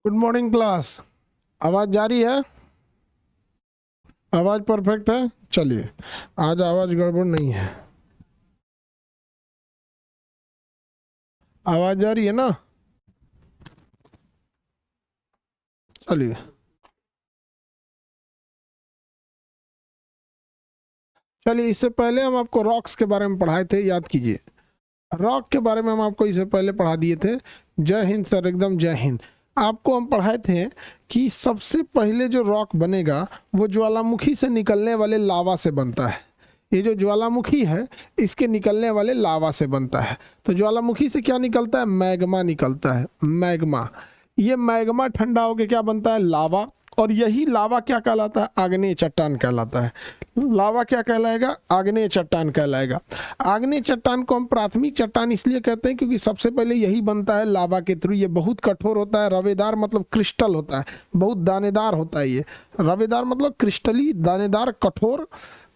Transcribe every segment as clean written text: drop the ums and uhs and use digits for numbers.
Good morning class. आवाज़ जारी है? आवाज़ परफेक्ट है। चलिए, आज आवाज़ गड़बड़ नहीं है। आवाज़ जारी है ना? चलिए, इससे पहले हम आपको रॉक्स के बारे में पढ़ाए थे, याद कीजिए। रॉक के बारे में हम आपको इससे पहले पढ़ा दिए थे। जय हिंद सर, एकदम जय हिंद। आपको हम पढ़ाए थे कि सबसे पहले जो रॉक बनेगा वो ज्वालामुखी से निकलने वाले लावा से बनता है। ये जो ज्वालामुखी है इसके निकलने वाले लावा से बनता है। तो ज्वालामुखी से क्या निकलता है? मैग्मा निकलता है, मैग्मा। ये मैग्मा ठंडा होकर क्या बनता है? लावा। और यही लावा क्या कहलाता है? आग्नेय चट्टान कहलाता है। लावा क्या कहलाएगा? आग्नेय चट्टान कहलाएगा। आग्नेय चट्टान को हम प्राथमिक चट्टान इसलिए कहते हैं क्योंकि सबसे पहले यही बनता है लावा के थ्रू। ये बहुत कठोर होता है, रवेदार मतलब क्रिस्टल होता है, बहुत दानेदार होता है। ये रवेदार मतलब क्रिस्टली, दानेदार, कठोर।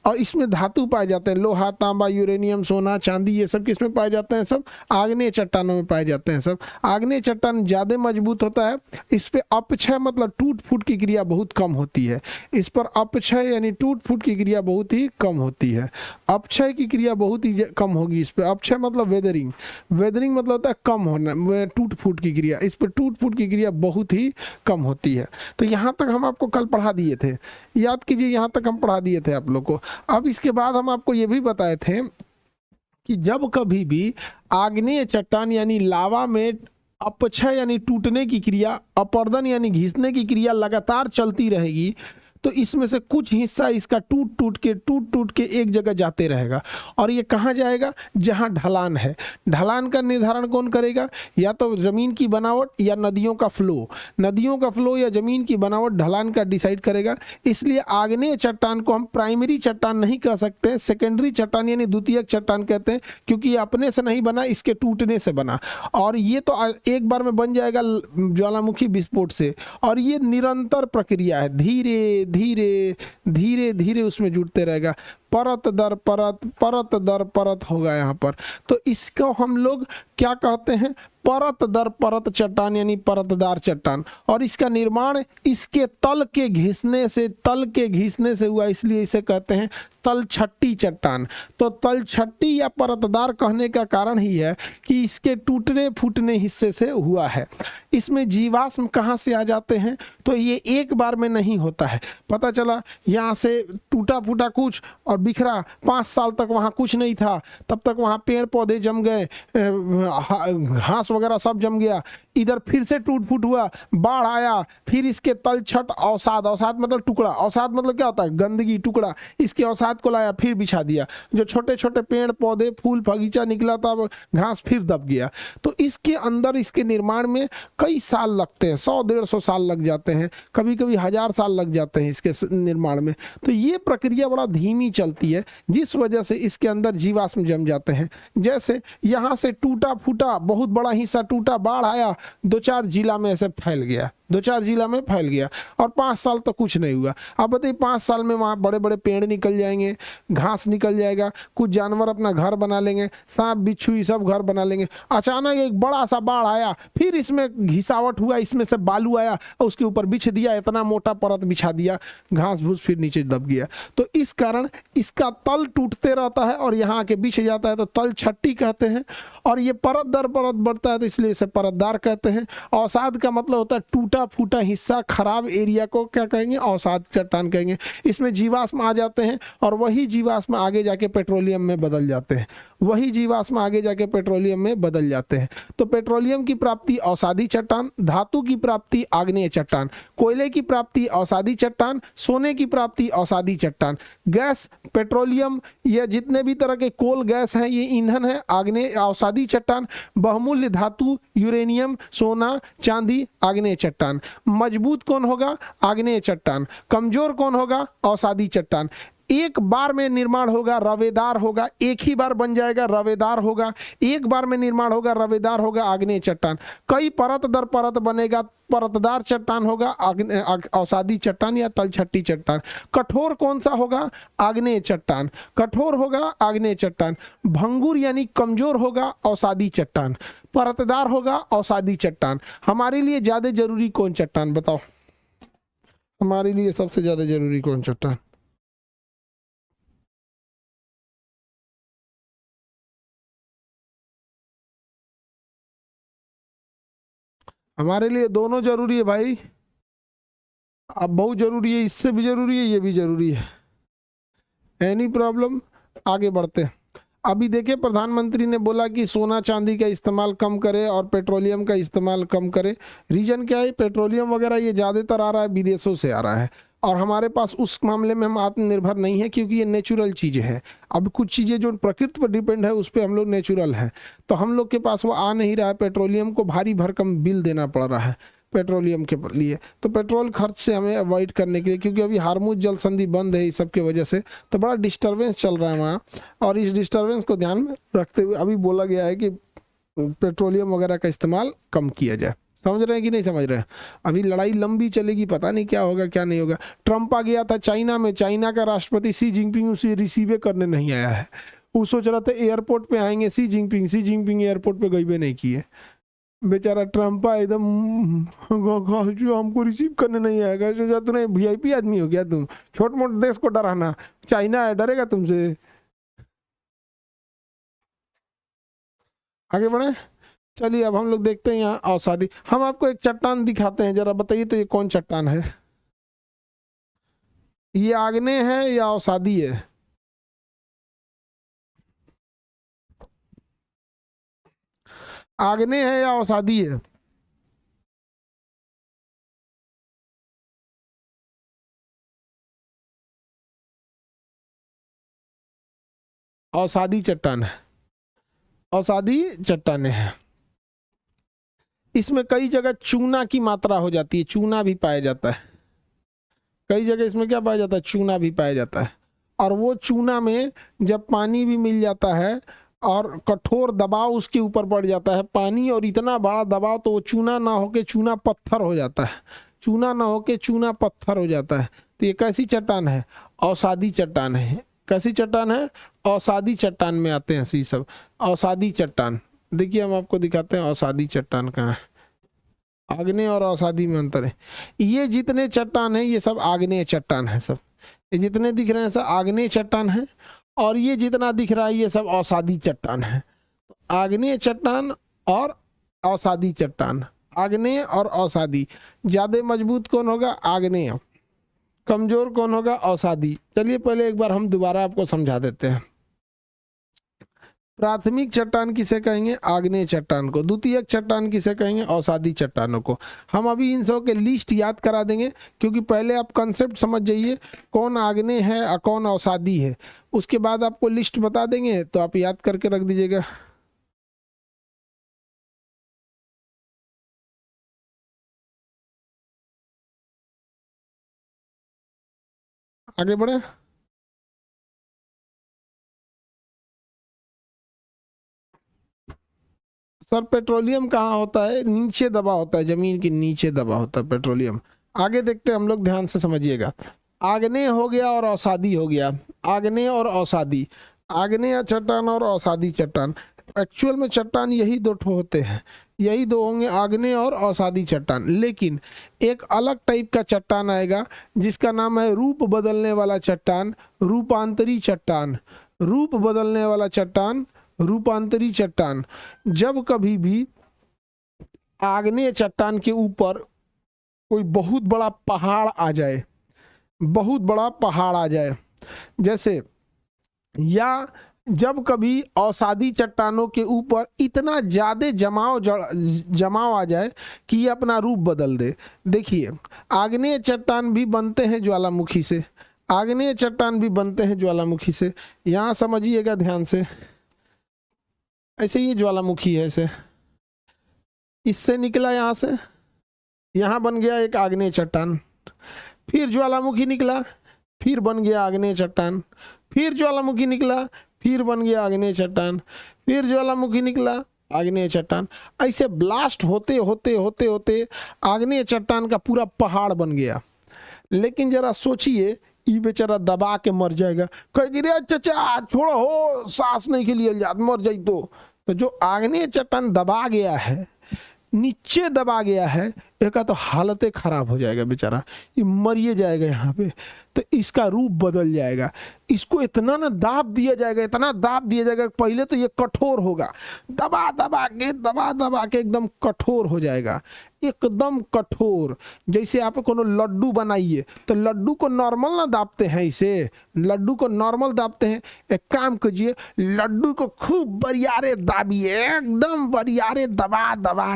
और इसमें धातु पाए जाते हैं, लोहा, तांबा, यूरेनियम, सोना, चांदी, ये सब किसमें पाए जाते हैं? सब आग्नेय चट्टानों में पाए जाते हैं। सब आग्नेय चट्टान ज़्यादा मजबूत होता है। इस पर अपक्षय मतलब टूट फूट की क्रिया बहुत कम होती है। इस पर अपक्षय यानी टूट फूट की क्रिया बहुत ही कम होती है। अपक्षय की क्रिया बहुत ही कम होगी इस पर। अपक्षय मतलब वेदरिंग, वेदरिंग मतलब होता है कम होना, टूट फूट की क्रिया। इस पर टूट फूट की क्रिया बहुत ही कम होती है। तो यहाँ तक हम आपको कल पढ़ा दिए थे, याद कीजिए, यहाँ तक हम पढ़ा दिए थे आप लोग को। अब इसके बाद हम आपको ये भी बताए थे कि जब कभी भी आग्नेय चट्टान यानी लावा में अपक्षय यानी टूटने की क्रिया, अपर्दन यानी घिसने की क्रिया लगातार चलती रहेगी तो इसमें से कुछ हिस्सा इसका टूट टूट के एक जगह जाते रहेगा। और ये कहाँ जाएगा? जहाँ ढलान है। ढलान का निर्धारण कौन करेगा? या तो ज़मीन की बनावट या नदियों का फ्लो। नदियों का फ्लो या ज़मीन की बनावट ढलान का डिसाइड करेगा। इसलिए आग्नेय चट्टान को हम प्राइमरी चट्टान नहीं कह सकते, सेकेंडरी चट्टान यानी द्वितीयक चट्टान कहते हैं, क्योंकि ये अपने से नहीं बना, इसके टूटने से बना। और ये तो एक बार में बन जाएगा ज्वालामुखी विस्फोट से। और ये निरंतर प्रक्रिया है, धीरे धीरे धीरे धीरे उसमें जुड़ते रहेगा, परत दर परत, परत दर परत होगा यहाँ पर। तो इसको हम लोग क्या कहते हैं? परत दर परत चट्टान यानी परतदार चट्टान। और इसका निर्माण इसके तल के घिसने से हुआ, इसलिए इसे कहते हैं तलछट्टी चट्टान। तो तलछट्टी या परतदार कहने का कारण ही है कि इसके टूटने फूटने हिस्से से हुआ है। इसमें जीवाश्म कहाँ से आ जाते हैं? तो ये एक बार में नहीं होता है। पता चला यहाँ से टूटा फूटा कुछ और बिखरा, 5 साल तक वहाँ कुछ नहीं था, तब तक वहाँ पेड़ पौधे जम गए, घास वगैरह सब जम गया। इधर फिर से टूट फूट हुआ, बाढ़ आया, फिर इसके तलछट अवसाद, अवसाद मतलब टुकड़ा, अवसाद मतलब क्या होता है? गंदगी, टुकड़ा। इसके अवसाद को लाया, फिर बिछा दिया। जो छोटे छोटे पेड़ पौधे, फूल बगीचा निकला था, घास फिर दब गया। तो इसके अंदर इसके निर्माण में कई साल लगते हैं, 100-150 साल लग जाते हैं, कभी कभी 1000 साल लग जाते हैं इसके निर्माण में। तो ये प्रक्रिया बड़ा धीमी चलती है, जिस वजह से इसके अंदर जीवाश्म जम जाते हैं। जैसे यहाँ से टूटा फूटा बहुत बड़ा हिस्सा टूटा, बाढ़ आया, 2-4 जिला में ऐसे फैल गया, 2-4 जिला में फैल गया, और 5 साल तक कुछ नहीं हुआ। अब बताइए 5 साल में वहाँ बड़े बड़े पेड़ निकल जाएंगे, घास निकल जाएगा, कुछ जानवर अपना घर बना लेंगे, सांप बिच्छू ये सब घर बना लेंगे। अचानक एक बड़ा सा बाढ़ आया, फिर इसमें घिसावट हुआ, इसमें से बालू आया और उसके ऊपर बिछ दिया, इतना मोटा परत बिछा दिया, घास भूस फिर नीचे दब गया। तो इस कारण इसका तल टूटते रहता है और यहाँ आके बिछ जाता है, तो तल छट्टी कहते हैं। और ये परत दर परत बढ़ता है, तो इसलिए इसे परतदार कहते हैं। अवसाद का मतलब होता है टूटा फूटा हिस्सा, खराब एरिया को क्या कहेंगे? अवसाद चट्टान कहेंगे। इसमें जीवाश्म आ जाते हैं और वही जीवाश्म आगे जाके पेट्रोलियम में बदल जाते हैं, वही जीवाश्म आगे जाके पेट्रोलियम में बदल जाते हैं। तो पेट्रोलियम की प्राप्ति अवसादी चट्टान, धातु की प्राप्ति आग्नेय चट्टान, कोयले की प्राप्ति अवसादी चट्टान, सोने की प्राप्ति अवसादी चट्टान, गैस पेट्रोलियम, ये जितने भी तरह के कोल गैस हैं ये ईंधन है, आग्नेय अवसादी चट्टान। बहुमूल्य धातु यूरेनियम, सोना, चांदी, आग्नेय चट्टान। मजबूत कौन होगा? आग्नेय चट्टान। कमजोर कौन होगा? अवसादी चट्टान। एक बार में निर्माण होगा, रवेदार होगा, एक ही बार बन जाएगा, रवेदार होगा, एक बार में निर्माण होगा, रवेदार होगा, आग्नेय चट्टान। कई परत दर परत बनेगा, परतदार चट्टान होगा, अवसादी चट्टान या तलछट्टी चट्टान। कठोर कौन सा होगा? आग्नेय चट्टान, कठोर होगा आग्नेय चट्टान। भंगुर यानी कमजोर होगा, अवसादी चट्टान। परतदार होगा, अवसादी चट्टान। हमारे लिए ज्यादा जरूरी कौन चट्टान बताओ? हमारे लिए सबसे ज्यादा जरूरी कौन चट्टान? हमारे लिए दोनों जरूरी है भाई। अब बहुत जरूरी है, इससे भी जरूरी है, ये भी जरूरी है। Any problem? आगे बढ़ते हैं। अभी देखिए, प्रधानमंत्री ने बोला कि सोना चांदी का इस्तेमाल कम करे और पेट्रोलियम का इस्तेमाल कम करे। रीजन क्या है? पेट्रोलियम वगैरह ये ज़्यादातर आ रहा है विदेशों से आ रहा है, और हमारे पास उस मामले में हम आत्मनिर्भर नहीं है, क्योंकि ये नेचुरल चीज़ें हैं। अब कुछ चीज़ें जो प्रकृति पर डिपेंड है उस पर हम लोग नेचुरल है, तो हम लोग के पास वो आ नहीं रहा है। पेट्रोलियम को भारी भरकम बिल देना पड़ रहा है पेट्रोलियम के लिए। तो पेट्रोल खर्च से हमें अवॉइड करने के लिए, क्योंकि अभी हार्मुज जल संधि बंद है इस सब की वजह से, तो बड़ा डिस्टर्बेंस चल रहा है वहाँ, और इस डिस्टर्बेंस को ध्यान में रखते हुए अभी बोला गया है कि पेट्रोलियम वगैरह का इस्तेमाल कम किया जाए। समझ रहे हैं कि नहीं समझ रहे हैं? अभी लड़ाई लंबी चलेगी, पता नहीं क्या होगा क्या नहीं होगा। ट्रंप आ गया था चाइना में, चाइना का राष्ट्रपति शी जिनपिंग उसे रिसीव करने नहीं आया है। वो सोच रहा था एयरपोर्ट पे आएंगे शी जिनपिंग एयरपोर्ट पे गई भी नहीं किए। बेचारा ट्रंप एकदम हमको रिसीव करने नहीं आएगा। सोचा तूने वीआईपी आदमी हो गया, तुम छोट मोट देश को डराना। चाइना है, डरेगा तुमसे? आगे बढ़े, चलिए अब हम लोग देखते हैं यहाँ अवसादी। हम आपको एक चट्टान दिखाते हैं, जरा बताइए तो ये कौन चट्टान है? ये आग्नेय है या अवसादी है? आग्नेय है या अवसादी है? अवसादी चट्टान है, अवसादी चट्टाने हैं। इसमें कई जगह चूना की मात्रा हो जाती है, चूना भी पाया जाता है। कई जगह इसमें क्या पाया जाता है? चूना भी पाया जाता है। और वो चूना में जब पानी भी मिल जाता है और कठोर दबाव उसके ऊपर पड़ जाता है, पानी और इतना बड़ा दबाव, तो वो चूना ना होके चूना पत्थर हो जाता है, चूना ना होके चूना पत्थर हो जाता है। तो ये कैसी चट्टान है? अवसादी चट्टान है। कैसी चट्टान है? अवसादी चट्टान में आते हैं ये सब, अवसादी चट्टान। देखिए हम आपको दिखाते हैं अवसादी चट्टान कहाँ है। आग्नेय और अवसादी में अंतर है। ये जितने चट्टान है ये सब आग्नेय चट्टान है, सब ये जितने दिख रहे हैं सब आग्नेय चट्टान है, और ये जितना दिख रहा है ये सब अवसादी चट्टान है। आग्नेय चट्टान और अवसादी चट्टान, आग्नेय और अवसादी। ज्यादा मजबूत कौन होगा? आग्नेय। कमजोर कौन होगा? अवसादी। चलिए पहले एक बार हम दोबारा आपको समझा देते हैं। प्राथमिक चट्टान किसे कहेंगे? आग्नेय चट्टान को। द्वितीयक चट्टान किसे कहेंगे? अवसादी चट्टानों को। हम अभी इन सब के लिस्ट याद करा देंगे, क्योंकि पहले आप कंसेप्ट समझ जाइए कौन आग्नेय है और कौन अवसादी है, उसके बाद आपको लिस्ट बता देंगे, तो आप याद करके रख दीजिएगा। आगे बढ़े। सर पेट्रोलियम कहाँ होता है? नीचे दबा होता है, जमीन के नीचे दबा होता है पेट्रोलियम। आगे देखते हैं हम लोग, ध्यान से समझिएगा। आग्नेय हो गया और अवसादी हो गया। आग्नेय और अवसादी, आग्नेय चट्टान और अवसादी चट्टान। एक्चुअल में चट्टान यही दो ठो होते हैं, यही दो होंगे, आग्नेय और अवसादी चट्टान। लेकिन एक अलग टाइप का चट्टान आएगा जिसका नाम है रूप बदलने वाला चट्टान, रूपांतरी चट्टान। रूप बदलने वाला चट्टान, रूपांतरी चट्टान। जब कभी भी आग्नेय चट्टान के ऊपर कोई बहुत बड़ा पहाड़ आ जाए, बहुत बड़ा पहाड़ आ जाए जैसे, या जब कभी अवसादी चट्टानों के ऊपर इतना ज्यादा जमाव आ जाए कि ये अपना रूप बदल दे। देखिए आग्नेय चट्टान भी बनते हैं ज्वालामुखी से, आग्नेय चट्टान भी बनते हैं ज्वालामुखी से। यहाँ समझिएगा ध्यान से, ऐसे ये ज्वालामुखी है, ऐसे इससे निकला, यहाँ से यहाँ बन गया एक आग्नेय चट्टान, फिर ज्वालामुखी निकला, फिर बन गया आग्नेय चट्टान, फिर ज्वालामुखी निकला, फिर बन गया आग्नेय चट्टान, फिर ज्वालामुखी निकला, आग्नेय चट्टान। ऐसे ब्लास्ट होते होते होते होते आग्नेय चट्टान का पूरा पहाड़ बन गया। लेकिन जरा सोचिए, ये बेचारा दबा के मर जाएगा, कहेगी रे चाचा छोड़ो हो, सांस नहीं के लिए जात मर जाई। तो जो आग्नेय चट्टान दबा गया है, नीचे दबा गया है, एक तो हालत खराब हो जाएगा बेचारा, ये मरिए जाएगा यहाँ पे। तो इसका रूप बदल जाएगा, इसको इतना ना दाब दिया जाएगा, इतना दाब दिया जाएगा, पहले तो ये कठोर होगा, दबा दबा के एकदम कठोर हो जाएगा, एकदम कठोर। जैसे आप कोनो लड्डू बनाइए तो लड्डू को नॉर्मल ना दाबते हैं, इसे लड्डू को नॉर्मल दाबते हैं। एक काम कीजिए, लड्डू को खूब बरियारे दाबिए, एकदम बरियारे दबा दबा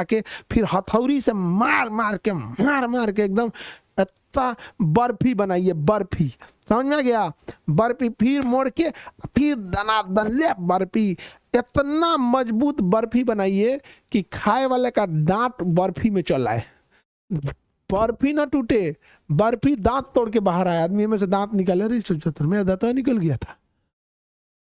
के फिर हथौड़ी से मार मार के एकदम इतना बर्फी बनाइए, बर्फी, समझ में आ गया? बर्फी फिर मोड़ के फिर दनादन ले बर्फी, इतना मजबूत बर्फी बनाइए कि खाए वाले का दांत बर्फी में चल आए, बर्फी ना टूटे, बर्फी दांत तोड़ के बाहर आए, आदमी में से दांत निकाले, अरे मेरा दांत निकल गया था,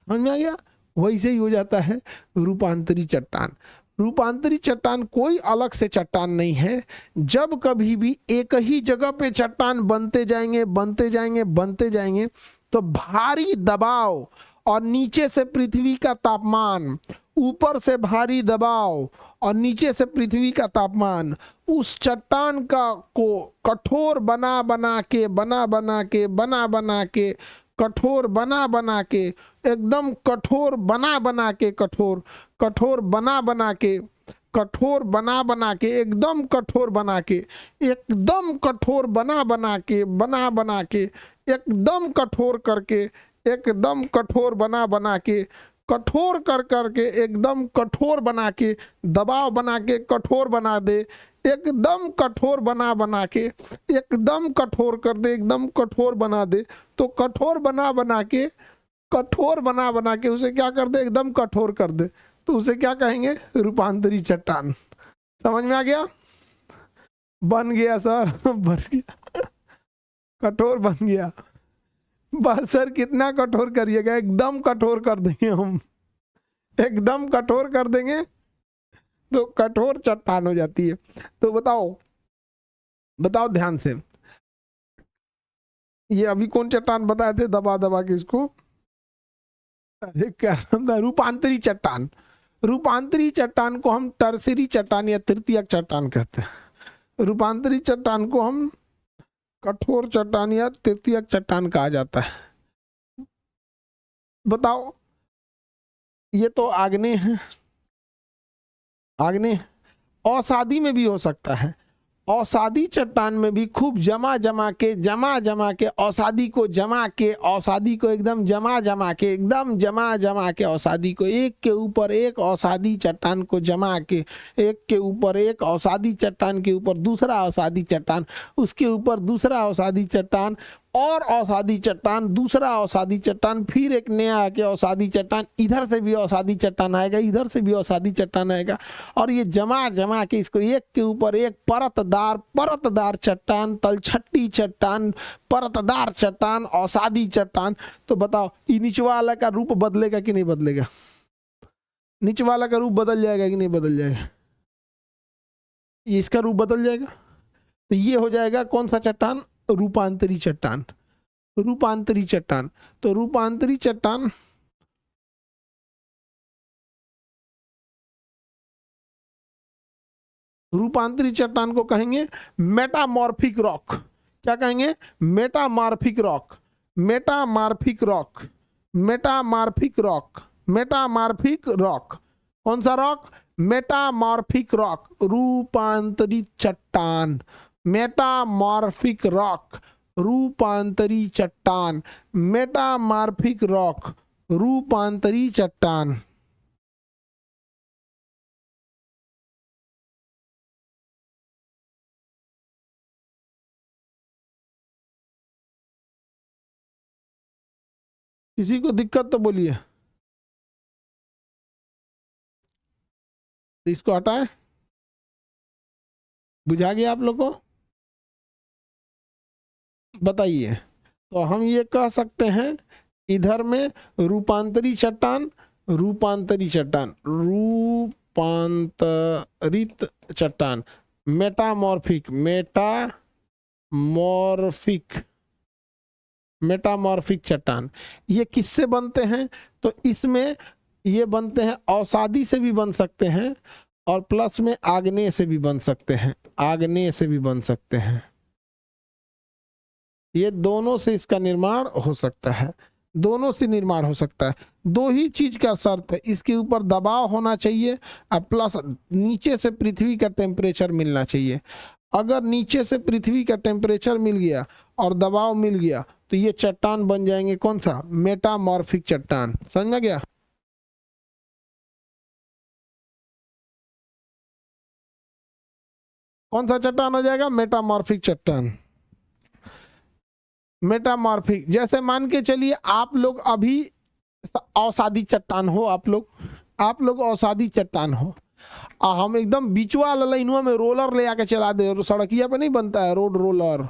समझ में आ गया? वैसे ही हो जाता है रूपांतरी चट्टान। रूपांतरी चट्टान कोई अलग से चट्टान नहीं है। जब कभी भी एक ही जगह पे चट्टान बनते जाएंगे तो भारी दबाव और नीचे से पृथ्वी का तापमान, ऊपर से भारी दबाव और नीचे से पृथ्वी का तापमान उस चट्टान का को कठोर बना बना के कठोर बना के एकदम कठोर बना बना के एकदम कठोर बना के एकदम कठोर करके एकदम कठोर बना के कठोर कर करके एकदम कठोर बना के दबाव बना के कठोर बना दे, एकदम कठोर बना के एकदम कठोर कर दे, एकदम कठोर बना दे। तो कठोर बना के उसे क्या कर दे, एकदम कठोर कर दे, तो उसे क्या कहेंगे? रूपांतरी चट्टान। समझ में आ गया? बन गया सर, बन गया, कठोर बन गया। बस सर कितना कठोर करिएगा? एकदम कठोर कर देंगे हम, एकदम कठोर कर देंगे तो कठोर चट्टान हो जाती है। तो बताओ ध्यान से, ये अभी कौन चट्टान बताए थे दबा दबा के इसको? अरे क्या नाम था? रूपांतरी चट्टान। रूपांतरी चट्टान को हम टर्सरी चट्टान या तृतीयक चट्टान कहते हैं। रूपांतरी चट्टान को हम कठोर चट्टान या तृतीयक चट्टान कहा जाता है। बताओ, ये तो आग्नेय है, आग्नेय। औसादी में भी हो सकता है, औसादी चट्टान में भी खूब जमा जमा के औसादी को एकदम जमा के औसादी को एक के ऊपर एक औसादी चट्टान को जमा के, एक के ऊपर एक औसादी चट्टान के ऊपर दूसरा औसादी चट्टान, उसके ऊपर दूसरा औसादी चट्टान और औसादी चट्टान, दूसरा औसादी चट्टान, फिर एक नया आके औसादी चट्टान, इधर से भी औसादी चट्टान आएगा, इधर से भी औसादी चट्टान आएगा, और ये जमा के इसको एक के ऊपर एक परतदार चट्टान, तलछट्टी चट्टान, परतदार चट्टान, औसादी चट्टान। तो बताओ, ये निचवा वाला का रूप बदलेगा कि नहीं बदलेगा? निचवा वाला का रूप बदल जाएगा कि नहीं बदल जाएगा? ये इसका रूप बदल जाएगा, तो ये हो जाएगा कौन सा चट्टान? रूपांतरी चट्टान। रूपांतरी चट्टान, तो रूपांतरी चट्टान रूपांतरी चट्टान को कहेंगे मेटामॉर्फिक रॉक। क्या कहेंगे? Metamorphic rock, metamorphic rock, metamorphic rock, metamorphic rock. कौन सा रॉक? मेटामॉर्फिक रॉक, रूपांतरित चट्टान, मेटामॉर्फिक रॉक, रूपांतरी चट्टान, मेटामॉर्फिक रॉक, रूपांतरी चट्टान। किसी को दिक्कत तो बोलिए, तो इसको हटाएं। बुझा गया आप लोग को? बताइए। तो हम ये कह सकते हैं इधर में रूपांतरी चट्टान, रूपांतरी चट्टान, रूपांतरित चट्टान, मेटामॉर्फिक, मेटामॉर्फिक, मेटामॉर्फिक चट्टान। ये किससे बनते हैं? तो इसमें ये बनते हैं अवसादी से भी बन सकते हैं और प्लस में आग्नेय से भी बन सकते हैं, आग्नेय से भी बन सकते हैं। ये दोनों से इसका निर्माण हो सकता है, दोनों से निर्माण हो सकता है। दो ही चीज का शर्त है, इसके ऊपर दबाव होना चाहिए और प्लस नीचे से पृथ्वी का टेम्परेचर मिलना चाहिए। अगर नीचे से पृथ्वी का टेम्परेचर मिल गया और दबाव मिल गया तो ये चट्टान बन जाएंगे कौन सा? मेटामॉर्फिक चट्टान। समझ में गया? कौन सा चट्टान हो जाएगा? मेटामॉर्फिक चट्टान। मेटामॉर्फिक, जैसे मान के चलिए आप लोग अभी अवसादी चट्टान हो, आप लोग अवसादी चट्टान हो, हम एकदम बीचवा वाला लाइनवा में रोलर ले आके चला दे, सड़किया पे नहीं बनता है रोड रोलर,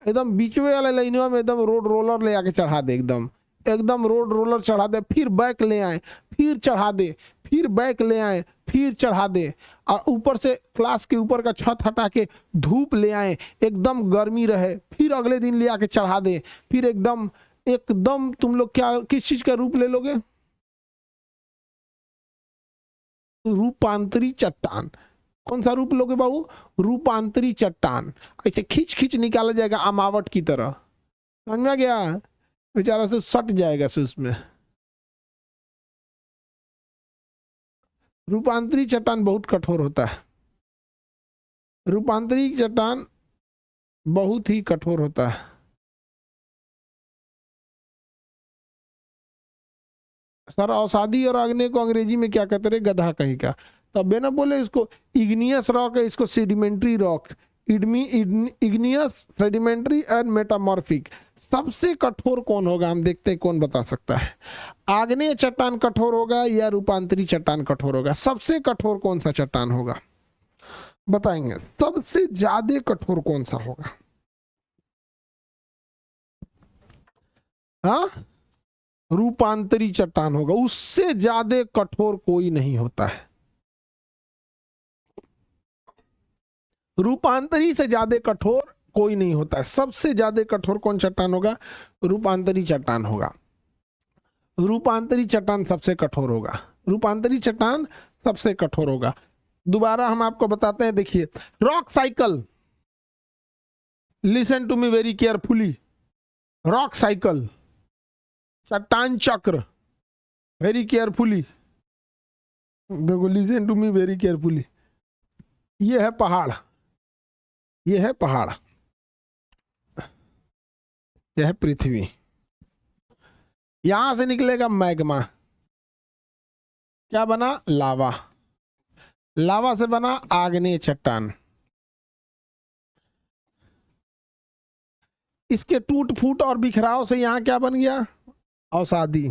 एकदम बीचवे वाले लाइनवा में एकदम रोड रोलर ले आके चढ़ा दे, एकदम एकदम रोड रोलर चढ़ा दे, फिर बैक ले आए, फिर चढ़ा दे, फिर बैक ले आए, फिर चढ़ा दे, और ऊपर से क्लास के ऊपर का छत हटा के धूप ले आए, एकदम गर्मी रहे, फिर अगले दिन ले आके चढ़ा दे, फिर एकदम एकदम तुम लोग क्या किस चीज का रूप ले लोगे? रूपांतरी चट्टान। कौन सा रूप लोगे बाबू? रूपांतरी चट्टान। ऐसे खींच खींच निकाला जाएगा अमावट की तरह। समझ में आ गया? बेचारा से सट जाएगा से उसमें। रूपांतरी चट्टान बहुत कठोर होता है, रूपांतरी चट्टान बहुत ही कठोर होता है। सर अवसादी और आग्नेय को अंग्रेजी में क्या कहते रहे? गधा कहीं का। तब ना बोले इसको इग्नियस रॉक है, इसको sedimentary rock, igneous, sedimentary and metamorphic. सबसे कठोर कौन होगा? हम देखते हैं कौन बता सकता है। आग्नेय चट्टान कठोर होगा या रूपांतरी चट्टान कठोर होगा? सबसे कठोर कौन सा चट्टान होगा बताएंगे? सबसे ज्यादा कठोर कौन सा होगा? हाँ, रूपांतरी चट्टान होगा, उससे ज्यादा कठोर कोई नहीं होता है। रूपांतरी से ज्यादा कठोर कोई नहीं होता है। सबसे ज्यादा कठोर कौन चट्टान होगा? रूपांतरी चट्टान होगा। रूपांतरी चट्टान सबसे कठोर होगा, रूपांतरी चट्टान सबसे कठोर होगा। दोबारा हम आपको बताते हैं, देखिए rock cycle, listen to me very carefully, rock cycle, चट्टान चक्र, वेरी केयरफुली देखो, listen to me very carefully. ये है पहाड़, ये है पहाड़, यह है पृथ्वी, यहां से निकलेगा मैग्मा, क्या बना? लावा, लावा से बना आग्नेय चट्टान। इसके टूट फूट और बिखराव से यहां क्या बन गया? अवसादी।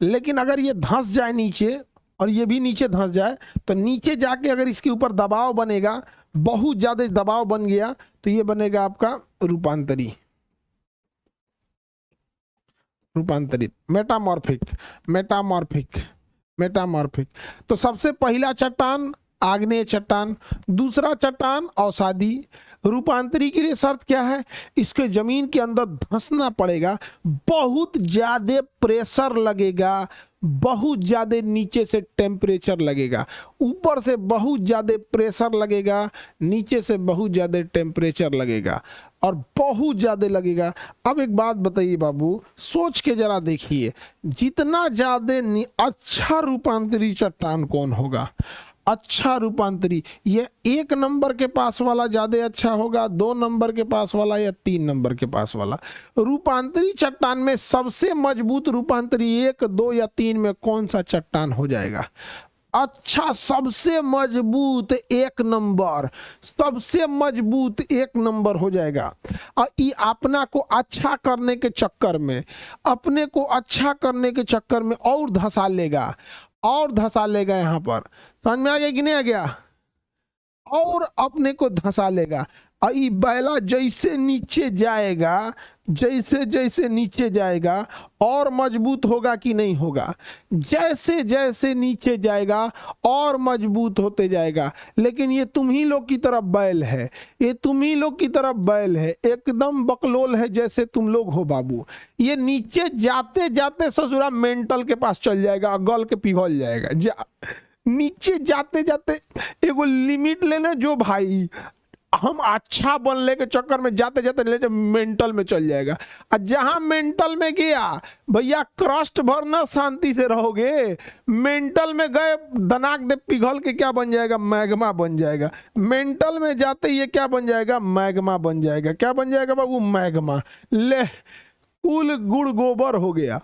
लेकिन अगर ये धंस जाए नीचे और ये भी नीचे धंस जाए तो नीचे जाके अगर इसके ऊपर दबाव बनेगा, बहुत ज्यादा दबाव बन गया तो ये बनेगा आपका रूपांतरी, रूपांतरित, मेटामॉर्फिक, मेटामॉर्फिक, मेटामॉर्फिक। तो सबसे पहला चट्टान आग्नेय चट्टान, दूसरा चट्टान अवसादी। रूपांतरी के लिए शर्त क्या है? इसके जमीन के अंदर धंसना पड़ेगा, बहुत ज्यादा प्रेशर लगेगा, बहुत ज्यादा नीचे से टेम्परेचर लगेगा, ऊपर से बहुत ज्यादा प्रेशर लगेगा, नीचे से बहुत ज्यादा टेम्परेचर लगेगा और बहुत ज्यादा लगेगा। अब एक बात बताइए बाबू, सोच के जरा देखिए, जितना ज्यादा अच्छा रूपांतरी चट्टान कौन होगा? अच्छा रूपांतरी, ये 1 नंबर के पास वाला ज्यादा अच्छा होगा, 2 नंबर के पास वाला या 3 नंबर के पास वाला? रूपांतरी चट्टान में सबसे मजबूत रूपांतरी 1, 2 या 3 में कौन सा चट्टान हो जाएगा? अच्छा, सबसे मजबूत 1 नंबर, सबसे मजबूत 1 नंबर हो जाएगा। और ये अपना को अच्छा करने के चक्कर में, अपने को अच्छा करने के चक्कर में और धसा लेगा, और धसा लेगा। यहाँ पर समझ में आ गया कि नहीं आ गया? और अपने को धंसा लेगा। ई बैला जैसे नीचे जाएगा, जैसे जैसे नीचे जाएगा और मजबूत होगा कि नहीं होगा, जैसे जैसे नीचे जाएगा और मजबूत होते जाएगा। लेकिन ये तुम ही लोग की तरफ बैल है, ये तुम ही लोग की तरफ बैल है, एकदम बकलोल है जैसे तुम लोग हो बाबू। ये नीचे जाते जाते ससुरा मेंटल के पास चल जाएगा, गल के पिघल जाएगा। नीचे जाते जाते एगो लिमिट लेना जो भाई, हम अच्छा बनने के चक्कर में जाते जाते लेते मेंटल में चल जाएगा। और जहां मेंटल में गया भैया क्रस्ट भरना शांति से रहोगे, मेंटल में गए दनाक दे पिघल के क्या बन जाएगा, मैग्मा बन जाएगा। मेंटल में जाते ये क्या बन जाएगा, मैग्मा बन जाएगा। क्या बन जाएगा बाबू, मैग्मा। ले कुल गुड़ गोबर हो गया,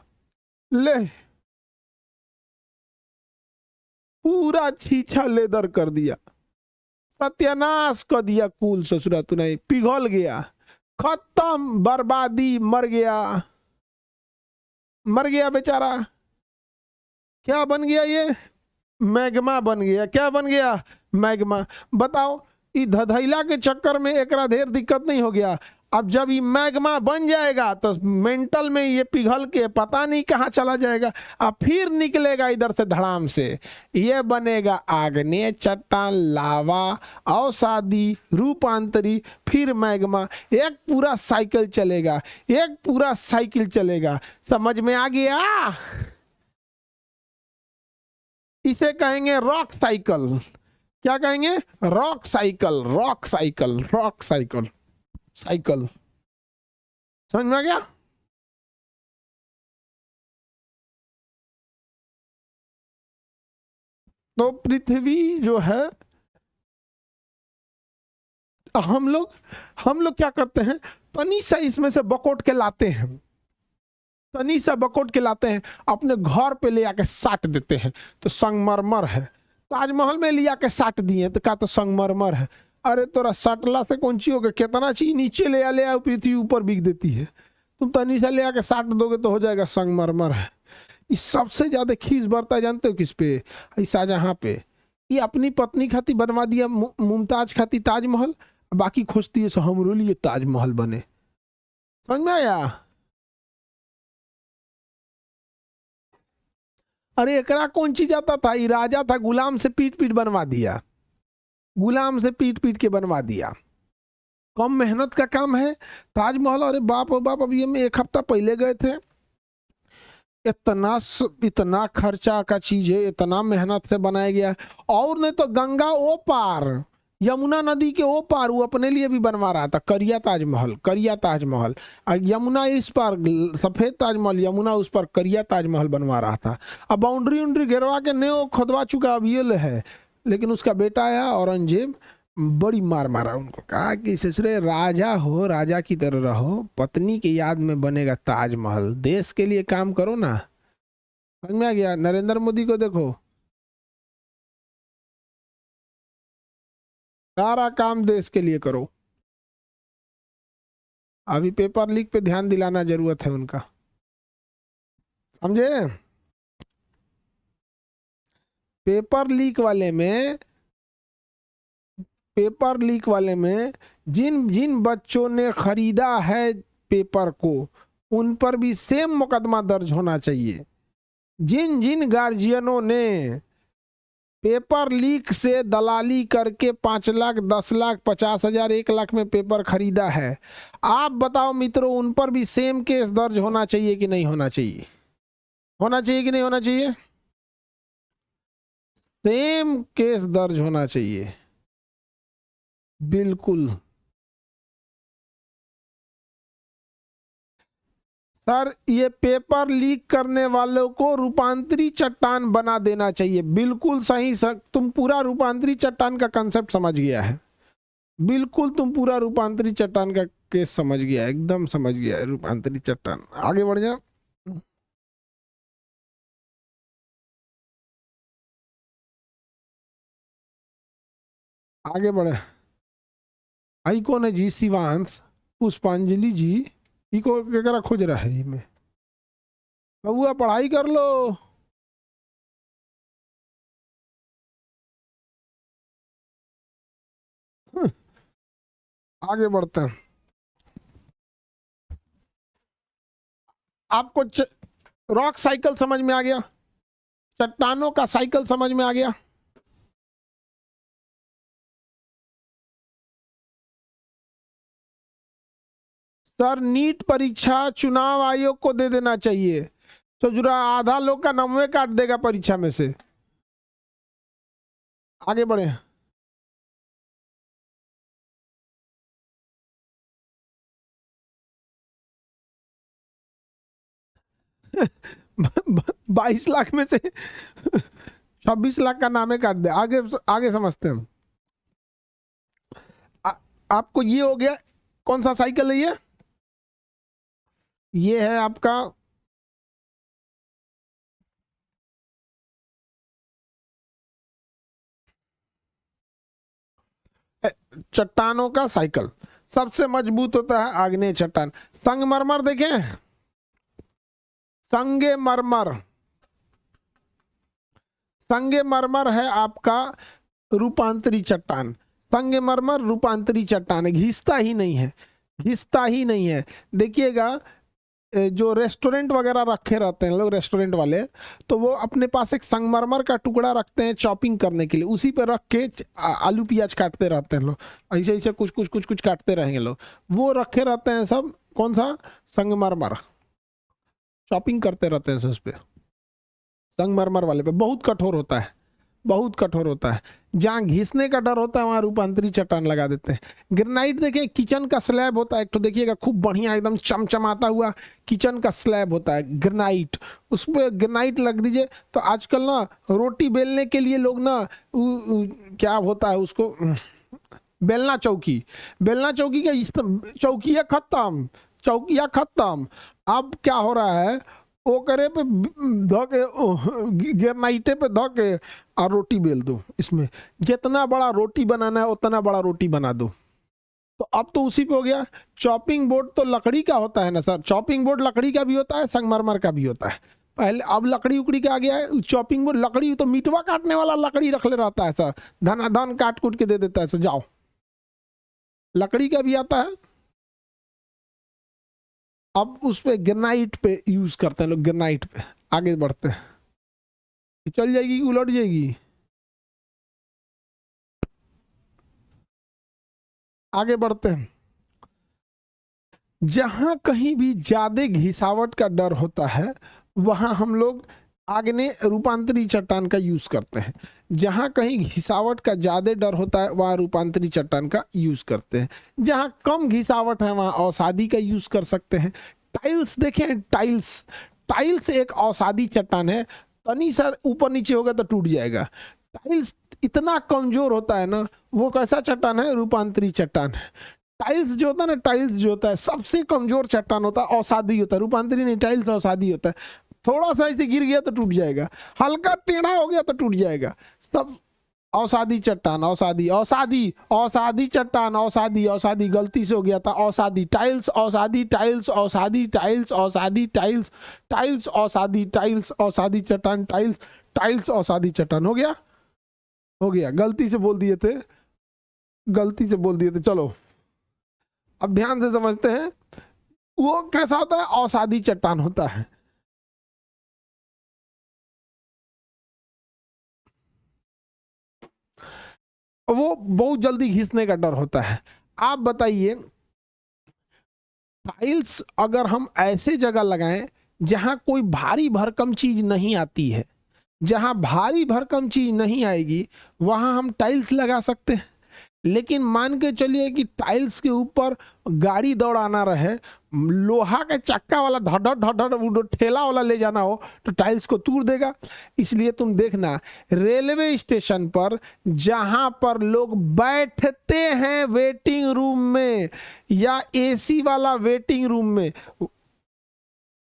ले पूरा छीछा लेदर कर दिया, सत्यानाश कर दिया कुल ससुरा तू नहीं, पिघल गया, खत्म, बर्बादी, मर गया, मर गया बेचारा। क्या बन गया ये, मैग्मा बन गया। क्या बन गया, मैग्मा। बताओ ई धधैला के चक्कर में एकरा ढेर दिक्कत नहीं हो गया। अब जब ये मैग्मा बन जाएगा तो मेंटल में ये पिघल के पता नहीं कहाँ चला जाएगा, अब फिर निकलेगा इधर से धड़ाम से, ये बनेगा आग्नेय चट्टान, लावा, अवसादी, रूपांतरी, फिर मैग्मा। एक पूरा साइकिल चलेगा, एक पूरा साइकिल चलेगा। समझ में आ गया, इसे कहेंगे रॉक साइकिल। क्या कहेंगे, rock cycle, rock cycle, rock cycle, cycle. समझ में आ गया। तो पृथ्वी जो है, हम लोग क्या करते हैं, तनी सा इसमें से बकोट के लाते हैं, तनी सा बकोट के लाते हैं, अपने घर पे ले आके साट देते हैं तो संगमरमर है। ताजमहल में ले आके साट दिए तो क्या, तो संगमरमर है। अरे तोरा सटला से कौन चीज होगा, कितना चीज नीचे ले आओ, पृथ्वी ऊपर बिक देती है। तुम तनी सा ले आके साट दोगे तो हो जाएगा संगमरमर है। इस सबसे ज्यादा खीस बरता है जानते हो किस पे, शाहजहां पे। ये अपनी पत्नी खाती बनवा दिया, मुमताज खाती ताजमहल, बाकी खोजती है सो हमरो लिए ताजमहल बने। समझ में आया। अरे एकरा कौन चीज आता था, ये राजा था, गुलाम से पीट पीट बनवा दिया, गुलाम से पीट पीट के बनवा दिया। कम मेहनत का काम है ताजमहल। अरे बाप, बाप, अभी हम एक हफ्ता पहले गए थे, इतना खर्चा का चीज है, इतना मेहनत से बनाया गया। और नहीं तो गंगा ओ पार, यमुना नदी के ओ पार वो अपने लिए भी बनवा रहा था करिया ताजमहल, करिया ताजमहल। यमुना इस पर सफेद ताजमहल, यमुना उस पर करिया ताजमहल बनवा रहा था। अब बाउंड्री उंड्री घेरवा के नहीं खुदवा चुका, अब ये है। लेकिन उसका बेटा आया औरंगजेब, बड़ी मार मारा उनको, कहा कि ससुरे राजा हो, राजा की तरह रहो, पत्नी की याद में बनेगा ताजमहल, देश के लिए काम करो ना। समझ में आ गया। नरेंद्र मोदी को देखो, सारा काम देश के लिए करो। अभी पेपर लीक पे ध्यान दिलाना जरूरत है उनका, समझे। पेपर लीक वाले में, पेपर लीक वाले में जिन जिन बच्चों ने खरीदा है पेपर को, उन पर भी सेम मुकदमा दर्ज होना चाहिए। जिन जिन गार्जियनों ने पेपर लीक से दलाली करके 5 लाख, 10 लाख, 50,000, 1 लाख में पेपर खरीदा है, आप बताओ मित्रों, उन पर भी सेम केस दर्ज होना चाहिए कि नहीं होना चाहिए, होना चाहिए कि नहीं होना चाहिए, सेम केस दर्ज होना चाहिए, बिल्कुल। सर ये पेपर लीक करने वालों को रूपांतरी चट्टान बना देना चाहिए, बिल्कुल सही सर। तुम पूरा रूपांतरी चट्टान का कंसेप्ट समझ गया है, बिल्कुल तुम पूरा रूपांतरी चट्टान का केस समझ गया, एकदम समझ गया है रूपांतरी चट्टान। आगे बढ़ जाओ, आगे बढ़े। आई कौन है जी, शिवांश, पुष्पांजलि जी, इको केकरा खोज रहा है में, बउआ पढ़ाई कर लो। आगे बढ़ते हैं। आपको रॉक साइकिल समझ में आ गया, चट्टानों का साइकिल समझ में आ गया। सर नीट परीक्षा चुनाव आयोग को दे देना चाहिए, तो जुरा आधा लोग का नंबर काट देगा परीक्षा में से। आगे बढ़े। बाईस लाख में से 26 लाख का नामे काट दे। आगे आगे समझते हैं। आपको ये हो गया, कौन सा साइकिल है ये है आपका चट्टानों का साइकिल। सबसे मजबूत होता है आग्नेय चट्टान। संगमरमर देखें, संगमरमर, संगमरमर है आपका रूपांतरी चट्टान। संगमरमर रूपांतरी चट्टान है, घिसता ही नहीं है, घिसता ही नहीं है। देखिएगा जो रेस्टोरेंट वगैरह रखे रहते हैं लोग, रेस्टोरेंट वाले, तो वो अपने पास एक संगमरमर का टुकड़ा रखते हैं चॉपिंग करने के लिए, उसी पे रख के आलू प्याज काटते रहते हैं लोग। ऐसे ऐसे कुछ कुछ कुछ कुछ काटते रहेंगे लोग, वो रखे रहते हैं सब। कौन सा? संगमरमर, चॉपिंग करते रहते हैं सब उस पे। संगमरमर वाले पे बहुत कठोर होता है, बहुत कठोर होता है। जहाँ घिसने का डर होता है वहां रूपांतरी चट्टान लगा देते हैं। ग्रेनाइट देखिए, किचन का स्लैब होता है एक तो, देखिएगा खूब बढ़िया एकदम चमचमाता हुआ किचन का स्लैब होता है ग्रेनाइट, उस पर ग्रेनाइट लग दीजिए तो आजकल ना रोटी बेलने के लिए लोग ना क्या होता है उसको, बेलना चौकी, बेलना चौकी का चौकिया खत्म, चौकिया खत्म। अब क्या हो रहा है, ओकरे पे धो के ग्रेनाइटे पे धो के और रोटी बेल दो। इसमें जितना बड़ा रोटी बनाना है उतना बड़ा रोटी बना दो। तो अब तो उसी पे हो गया। चॉपिंग बोर्ड तो लकड़ी का होता है ना सर, चॉपिंग बोर्ड लकड़ी का भी होता है, संगमरमर का भी होता है। पहले अब लकड़ी उकड़ी का आ गया है चॉपिंग बोर्ड। लकड़ी तो मीटवा काटने वाला लकड़ी रख ले रहता है सर, धनाधन काट कूट के दे देता है सर, जाओ। लकड़ी का भी आता है। अब उस पे ग्रेनाइट पे यूज करते हैं लोग, ग्रेनाइट पे। आगे बढ़ते हैं। चल जाएगी कि उलट जाएगी? आगे बढ़ते हैं। जहां कहीं भी ज्यादा घिसावट का डर होता है वहां हम लोग आग्नेय रूपांतरी चट्टान का यूज करते हैं। जहां कहीं घिसावट का ज्यादा डर होता है वहां रूपांतरी चट्टान का यूज करते हैं। जहां कम घिसावट है वहां अवसादी का यूज कर सकते हैं। टाइल्स देखें, टाइल्स, टाइल्स एक अवसादी चट्टान है, तनी सर ऊपर नीचे होगा तो टूट जाएगा। टाइल्स इतना कमजोर होता है ना, वो कैसा चट्टान है? रूपांतरी चट्टान है। टाइल्स जो होता है ना, टाइल्स जो होता है सबसे कमजोर चट्टान होता है, अवसादी होता है। रूपांतरी नहीं, टाइल्स अवसादी होता है। थोड़ा सा ऐसे गिर गया तो टूट जाएगा, हल्का टेढ़ा हो गया तो टूट जाएगा। सब अवसादी चट्टान, अवसादी, अवसादी, अवसादी चट्टान, अवसादी, अवसादी, गलती से हो गया था अवसादी। टाइल्स अवसादी, टाइल्स अवसादी, टाइल्स अवसादी, टाइल्स, टाइल्स अवसादी, टाइल्स अवसादी चट्टान, टाइल्स, टाइल्स अवसादी चट्टान। हो गया, हो गया, गलती से बोल दिए थे, गलती से बोल दिए थे। चलो अब ध्यान से समझते हैं। वो कैसा होता है? अवसादी चट्टान होता है। वो बहुत जल्दी घिसने का डर होता है। आप बताइए, टाइल्स अगर हम ऐसे जगह लगाएं जहां कोई भारी भरकम चीज नहीं आती है, जहां भारी भरकम चीज नहीं आएगी वहां हम टाइल्स लगा सकते हैं। लेकिन मान के चलिए कि टाइल्स के ऊपर गाड़ी दौड़ाना रहे, लोहा के चक्का वाला धड़ धड़ ठेला वाला ले जाना हो तो टाइल्स को तोड़ देगा। इसलिए तुम देखना रेलवे स्टेशन पर जहां पर लोग बैठते हैं वेटिंग रूम में या एसी वाला वेटिंग रूम में,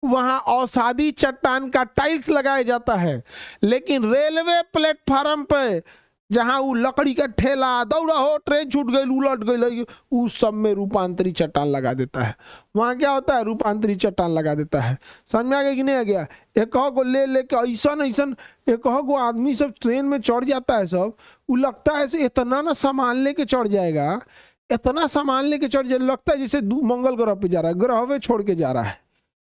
वहां अवसादी चट्टान का टाइल्स लगाया जाता है। लेकिन रेलवे प्लेटफार्म पे जहां वो लकड़ी का ठेला दौड़ा हो, ट्रेन छूट गई, उलट गई, उस सब में रूपांतरी चट्टान लगा देता है। वहां क्या होता है? रूपांतरी चट्टान लगा देता है। समझ में आ गया कि नहीं आ गया? एक को ले लेके ऐसा ऐसा एक को आदमी सब ट्रेन में चढ़ जाता है, सब वो लगता है इतना ना सामान लेके चढ़ जाएगा इतना सामान लेके चढ़ जाए, लगता है जैसे मंगल ग्रह पे जा रहा है, ग्रह पे छोड़ के जा रहा है।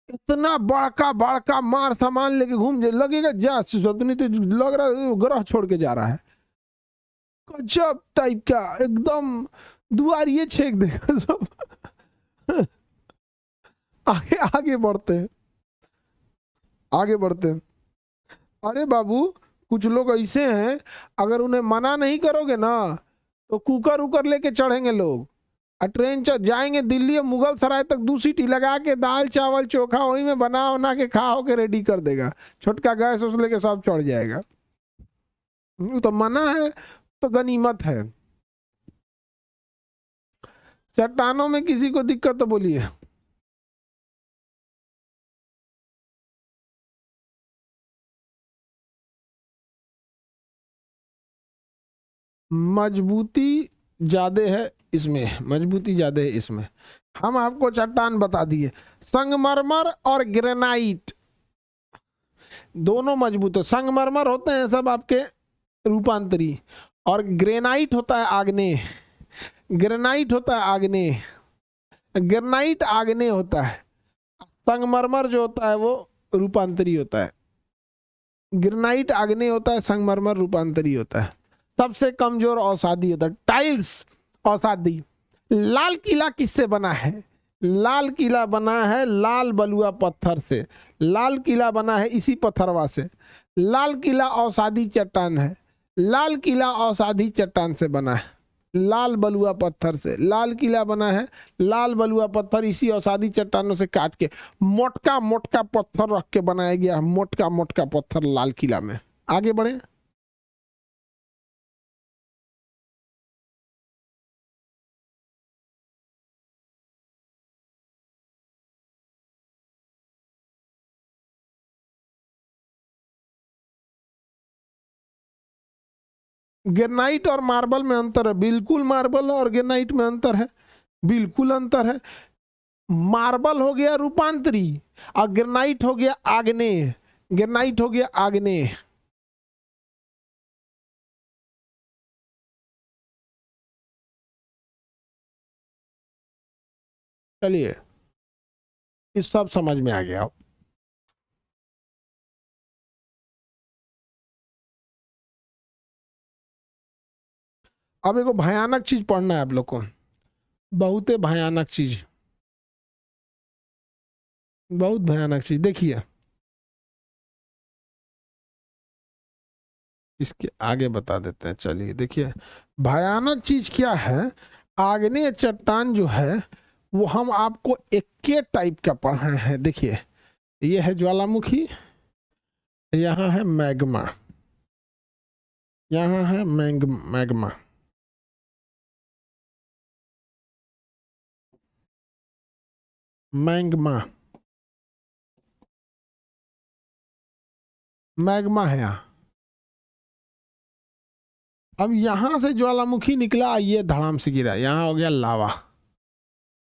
इतना बड़का बड़का मार सामान लेके घूम जाए, लगेगा जा सदनी तो लग रहा है ग्रह छोड़ के जा रहा है। गजब टाइप का एकदम दुआरिये छेक देगा सब। आगे आगे बढ़ते हैं, आगे बढ़ते हैं। अरे बाबू कुछ लोग ऐसे हैं, अगर उन्हें मना नहीं करोगे ना तो कुकर उकर लेके चढ़ेंगे लोग, और ट्रेन जाएंगे दिल्ली और मुगल सराय तक, 2 सीटी लगा के दाल चावल चोखा वही में बना बना के खा के रेडी कर देगा, छोटका गैस उस लेके सब चढ़ जाएगा। तो मना है तो गनीमत है। चट्टानों में किसी को दिक्कत तो बोलिए। मजबूती ज्यादा है इसमें, मजबूती ज्यादा है इसमें। हम आपको चट्टान बता दिए, संगमरमर और ग्रेनाइट दोनों मजबूत है। संगमरमर होते हैं सब आपके रूपांतरी, और ग्रेनाइट होता है आग्नेय। ग्रेनाइट होता है आग्नेय, ग्रेनाइट आग्नेय होता है। संगमरमर जो होता है वो रूपांतरी होता है। ग्रेनाइट आग्नेय होता है, संगमरमर रूपांतरी होता है। सबसे कमजोर औषधि होता है टाइल्स औषधि। लाल किला किससे बना है? लाल किला बना है लाल बलुआ पत्थर से। लाल किला बना है इसी पत्थरवा से। लाल किला औषधि चट्टान है। लाल किला औषधि चट्टान से बना है, लाल बलुआ पत्थर से। लाल किला बना है लाल बलुआ पत्थर, इसी औषधि चट्टानों से काट के मोटका मोटका पत्थर रख के बनाया गया, मोटका मोटका पत्थर लाल किला में। आगे बढ़े। ग्रेनाइट और मार्बल में अंतर है, बिल्कुल मार्बल और ग्रेनाइट में अंतर है, बिल्कुल अंतर है। मार्बल हो गया रूपांतरी और ग्रेनाइट हो गया आग्नेय। ग्रेनाइट हो गया आग्नेय। चलिए इस सब समझ में आ गया। अब एक भयानक चीज पढ़ना है आप लोग को, बहुत भयानक चीज, बहुत भयानक चीज। देखिए इसके आगे बता देते हैं। चलिए देखिए भयानक चीज क्या है। आग्नेय चट्टान जो है वो हम आपको एक टाइप का पढ़ाए हैं। देखिए ये है ज्वालामुखी, यहाँ है मैग्मा, यहाँ है मैग्मा। मैग्मा मैग्मा है यहाँ। अब यहां से ज्वालामुखी निकला, ये धड़ाम से गिरा, यहाँ हो गया लावा।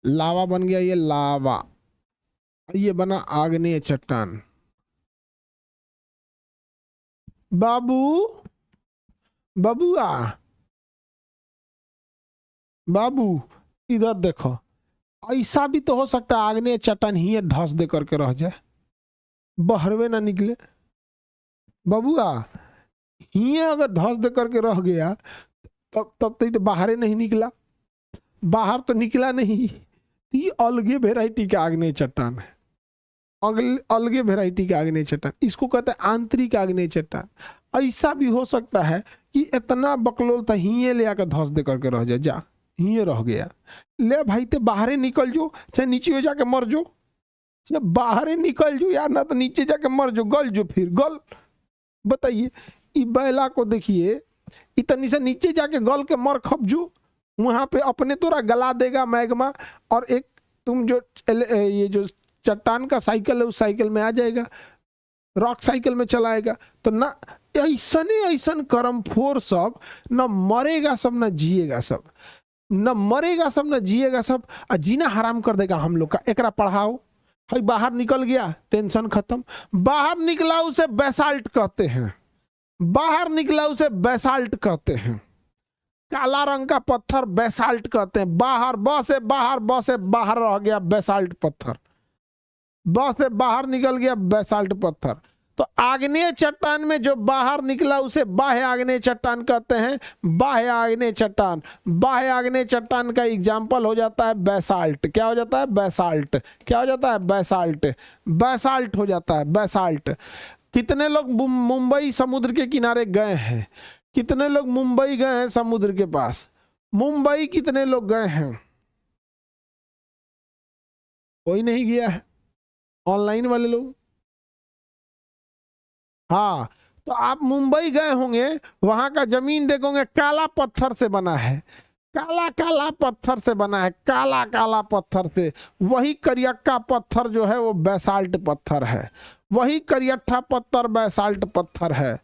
लावा बन गया ये लावा, ये बना आग्नेय चट्टान। बाबू बबुआ बाबू इधर देखो, ऐसा भी तो हो सकता है आग्नेय चट्टान ही ढस दे करके रह जाए, बहरवे ना निकले। बबुआ ही अगर धस दे करके रह गया तब तो बाहर नहीं निकला, बाहर तो निकला नहीं। ये अलगे वेराइटी का आग्नेय चट्टान है, अलगे वेराइटी का आग्नेय चट्टान, इसको कहते हैं आंतरिक आग्नेय चट्टान। ऐसा भी हो सकता है कि इतना बकलोल था ही ले आकर धस दे करके रह जाए, जा ही रह गया। ले भाई ते बाहर निकल जो, चाहे नीचे जाके मर जो, चाहे बाहर निकल जो यार, ना तो नीचे जाके मर जो, गल जो, फिर गल। बताइए बैला को देखिए, इतनी से नीचे जाके गल के मर खप जो, वहां पे अपने तोरा गला देगा मैग्मा, और एक तुम जो ये जो चट्टान का साइकिल है उस साइकिल में आ जाएगा, रॉक साइकिल में चलाएगा। तो ना ऐसन कर्म फोर सब, न मरेगा सब न जिएगा सब, न मरेगा सब न जिएगा सब, और जीना हराम कर देगा हम लोग का। एकरा पढ़ाओ, भाई बाहर निकल गया टेंशन खत्म। बाहर निकला उसे बेसाल्ट कहते हैं, बाहर निकला उसे बेसाल्ट कहते हैं। काला रंग का पत्थर बेसाल्ट कहते हैं। बाहर ब से बाहर रह गया बेसाल्ट पत्थर, ब से बाहर निकल गया बेसाल्ट पत्थर। तो आग्नेय चट्टान में जो बाहर निकला उसे बाह्य आग्नेय चट्टान कहते हैं। बाह्य आग्नेय चट्टान, बाह्य आग्नेय चट्टान का एग्जाम्पल हो जाता है बेसाल्ट। क्या हो जाता है? बेसाल्ट। क्या हो जाता है? बेसाल्ट। बेसाल्ट हो जाता है, बेसाल्ट। कितने लोग मुंबई समुद्र के किनारे गए हैं? कितने लोग मुंबई गए हैं समुद्र के पास? मुंबई कितने लोग गए हैं? कोई नहीं गया है, ऑनलाइन वाले लोग। हाँ, तो आप मुंबई गए होंगे, वहां का जमीन देखोगे काला पत्थर से बना है, काला काला पत्थर से बना है, काला काला पत्थर से। वही करियक्का पत्थर जो है वो बेसाल्ट पत्थर है। वही करियट्ठा पत्थर बेसाल्ट पत्थर है।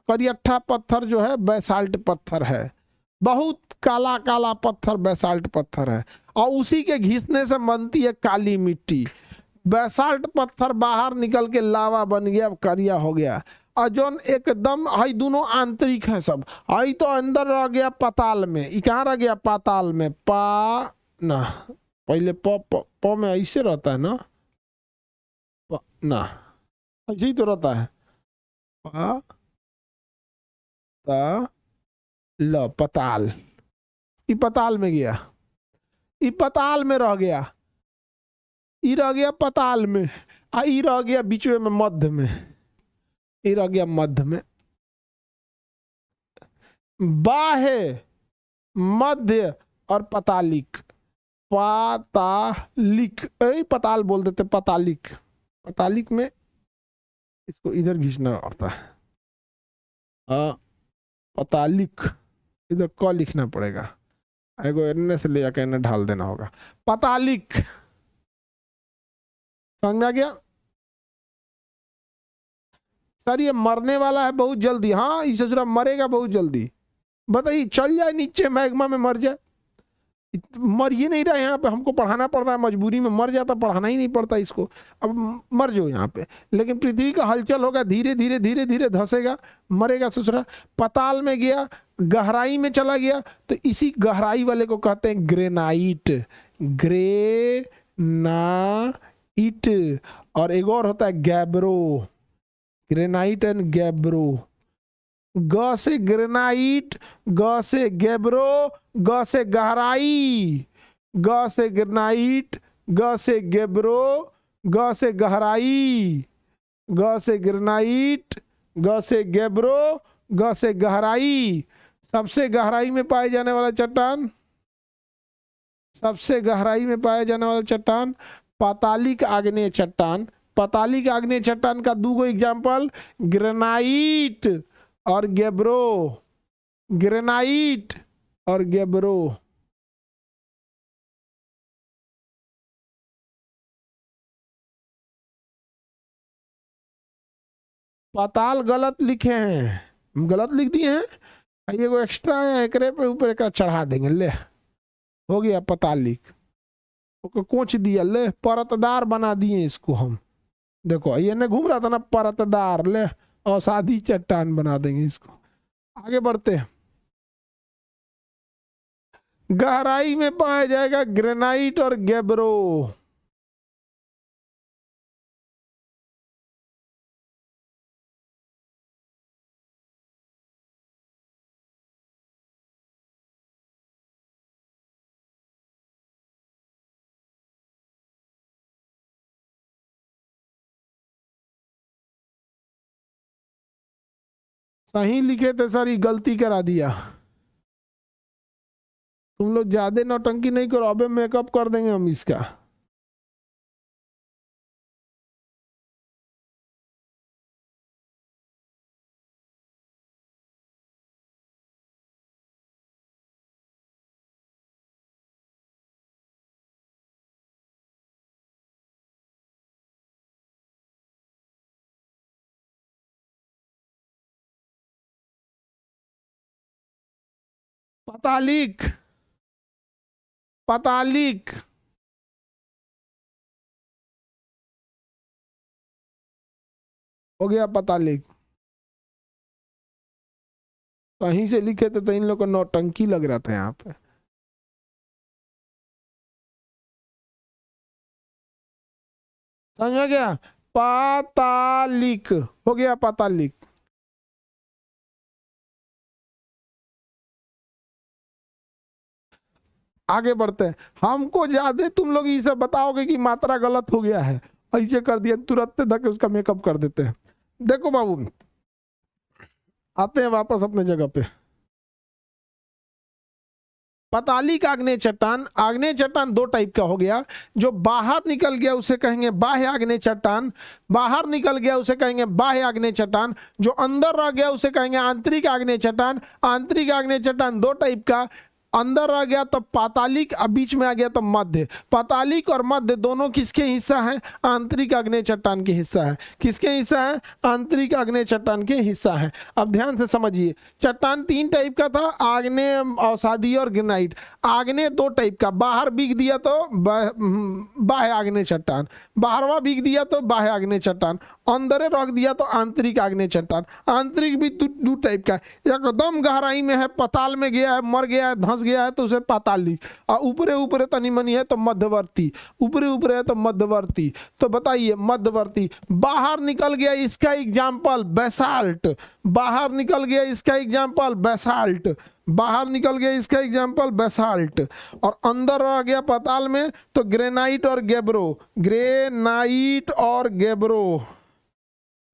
करियट्ठा पत्थर जो है बेसाल्ट पत्थर है। बहुत काला काला पत्थर बेसाल्ट पत्थर है। और उसी के घिसने से बनती है काली मिट्टी। बेसाल्ट पत्थर बाहर निकल के लावा बन गया, करिया हो गया। और जोन एकदम हई दोनों आंतरिक है सब, हई तो अंदर रह गया पाताल में। ई कहाँ रह गया? पाताल में। पा ना, पहले प में ऐसे रहता है ना, ना ऐसे ही तो रहता है। पा ता ल, पताल। ई पताल में गया, ई पताल में रह गया, ई रह गया पताल में। आ ई रह गया बीच में मध्य में, ई रह गया मध्य में। बाह्य, मध्य और पतालिक। पातालिक, पताल बोल देते, पतालिक। पतालिक में इसको इधर खींचना पड़ता है। पतालिक, इधर क लिखना पड़ेगा, एगो एने से ले जाकर इन्हें ढाल देना होगा। पतालिक, समझ में आ गया? सर ये मरने वाला है बहुत जल्दी। हाँ, इसे जरा मरेगा बहुत जल्दी। बताइए, चल जाए नीचे मैग्मा में मर जाए। मर ही नहीं रहा यहाँ पे, हमको पढ़ाना पड़ रहा है मजबूरी में। मर जाता पढ़ाना ही नहीं पड़ता इसको। अब मर जाओ यहाँ पे, लेकिन पृथ्वी का हलचल होगा, धीरे धीरे धीरे धीरे धसेगा, मरेगा ससुरा। पताल में गया, गहराई में चला गया, तो इसी गहराई वाले को कहते हैं ग्रेनाइट। ग्रेनाइट। और एक और होता है गैब्रो। Granite and gabbro. ग से ग्रेनाइट, ग से गैब्रो, ग से गहराई, ग से ग्रेनाइट, ग से गैब्रो, ग से गहराई, ग से ग्रेनाइट, ग से गैब्रो, ग से गहराई। सबसे गहराई में पाए जाने वाला चट्टान, सबसे गहराई में पाया जाने वाला चट्टान पातालिक आग्नेय चट्टान। पातालिक आग्नेय चट्टान का दूगो एग्जाम्पल, ग्रेनाइट और गैब्रो। ग्रेनाइट और गैब्रो। पाताल गलत लिखे हैं, हम गलत लिख दिए हैं। ये को एक्स्ट्रा है, एकरे पे ऊपर एक चढ़ा देंगे, ले हो गया पातालिक। ओके कोच दिया, ले परतदार बना दिए इसको हम। देखो ये ने घूम रहा था ना परतदार, ले और सादी चट्टान बना देंगे इसको। आगे बढ़ते हैं। गहराई में पाया जाएगा ग्रेनाइट और गैब्रो। सही लिखे थे सर, ये गलती करा दिया। तुम लोग ज्यादा नौटंकी नहीं करो, अबे मेकअप कर देंगे हम इसका। पतालिक, पतालिक। हो गया पतालिक। कहीं से लिखे थे तो इन लोग को नौटंकी लग रहा था यहाँ पे। समझ में गया? पातालिक हो गया, पातालिक। आगे बढ़ते हैं। हमको ज्यादा तुम लोग ये सब बताओगे कि मात्रा गलत हो गया है, ऐसे कर दिया, तुरंत धके उसका मेकअप कर देते हैं। देखो बाबू, आते हैं वापस अपने जगह पे। पातालिक आग्नेय चट्टान, आग्नेय चट्टान दो टाइप का हो गया। जो बाहर निकल गया उसे कहेंगे बाह्य आग्नेय चट्टान, बाहर निकल गया उसे कहेंगे बाह्य आग्नेय चट्टान। जो अंदर रह गया उसे कहेंगे आंतरिक आग्नेय चट्टान। आंतरिक आग्नेय चट्टान दो टाइप का, अंदर आ गया तो पातालिक, अब बीच में आ गया तो मध्य। पातालिक और मध्य दोनों किसके हिस्सा है? आंतरिक आग्नेय चट्टान के हिस्सा है। किसके हिस्सा है? आंतरिक आग्नेय चट्टान के हिस्सा है। अब ध्यान से समझिए, चट्टान तीन टाइप का था, आग्नेय, अवसादीय और ग्रेनाइट। आग्नेय दो टाइप का, बाहर बिक दिया तो बाह्य आग्नेय चट्टान, बाहरवा बिक दिया तो बाह्य आग्नेय चट्टान, अंदर रख दिया तो आंतरिक आग्नेय चट्टान। आंतरिक भी दो टाइप का, एकदम गहराई में है, पताल में गया है, मर गया है, धंस गया है तो उसे पातालिक, और ऊपरे ऊपरे तनी मनी है तो मध्यवर्ती, ऊपरे ऊपरे है तो मध्यवर्ती। तो बताइए मध्यवर्ती, बाहर निकल गया इसका एग्जाम्पल बेसाल्ट, बाहर निकल गया इसका एग्जाम्पल बेसाल्ट, बाहर निकल गया इसका एग्जाम्पल बेसाल्ट, और अंदर रह गया पाताल में तो ग्रेनाइट और गेब्रो, ग्रेनाइट और गेब्रो,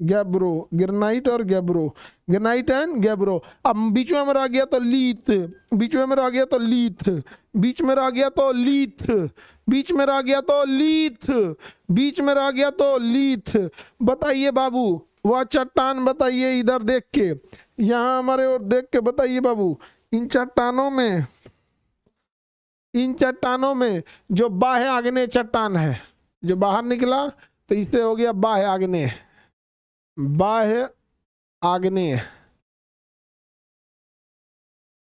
गैब्रो, ग्रेनाइट और गैब्रो, ग्रेनाइट एंड गैब्रो। अब बीच में रह गया तो लीथ, बीच में रह गया तो लीथ, बीच में रह गया तो लीथ, बीच में रह गया तो लीथ, बीच में रह गया तो लीथ। बताइए बाबू वह चट्टान, बताइए इधर देख के, यहाँ हमारे और देख के बताइए बाबू, इन चट्टानों में, इन चट्टानों में जो बाह्य आग्नेय चट्टान है, जो बाहर निकला तो इससे हो गया बाह्य आग्नेय, बाह्य आग्नेय।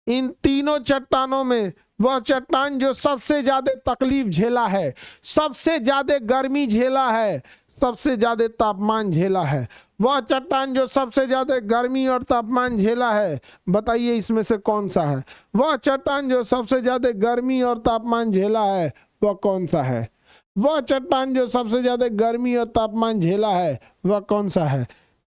इन तीनों चट्टानों में वह चट्टान जो सबसे ज्यादा तकलीफ झेला है, सबसे ज्यादा गर्मी झेला है, सबसे ज्यादा तापमान झेला है, वह चट्टान जो सबसे ज्यादा गर्मी और तापमान झेला है, बताइए इसमें से कौन सा है? वह चट्टान जो सबसे ज्यादा गर्मी और तापमान झेला है वह कौन सा है? वह चट्टान जो सबसे ज्यादा गर्मी और तापमान झेला है वह कौन सा है?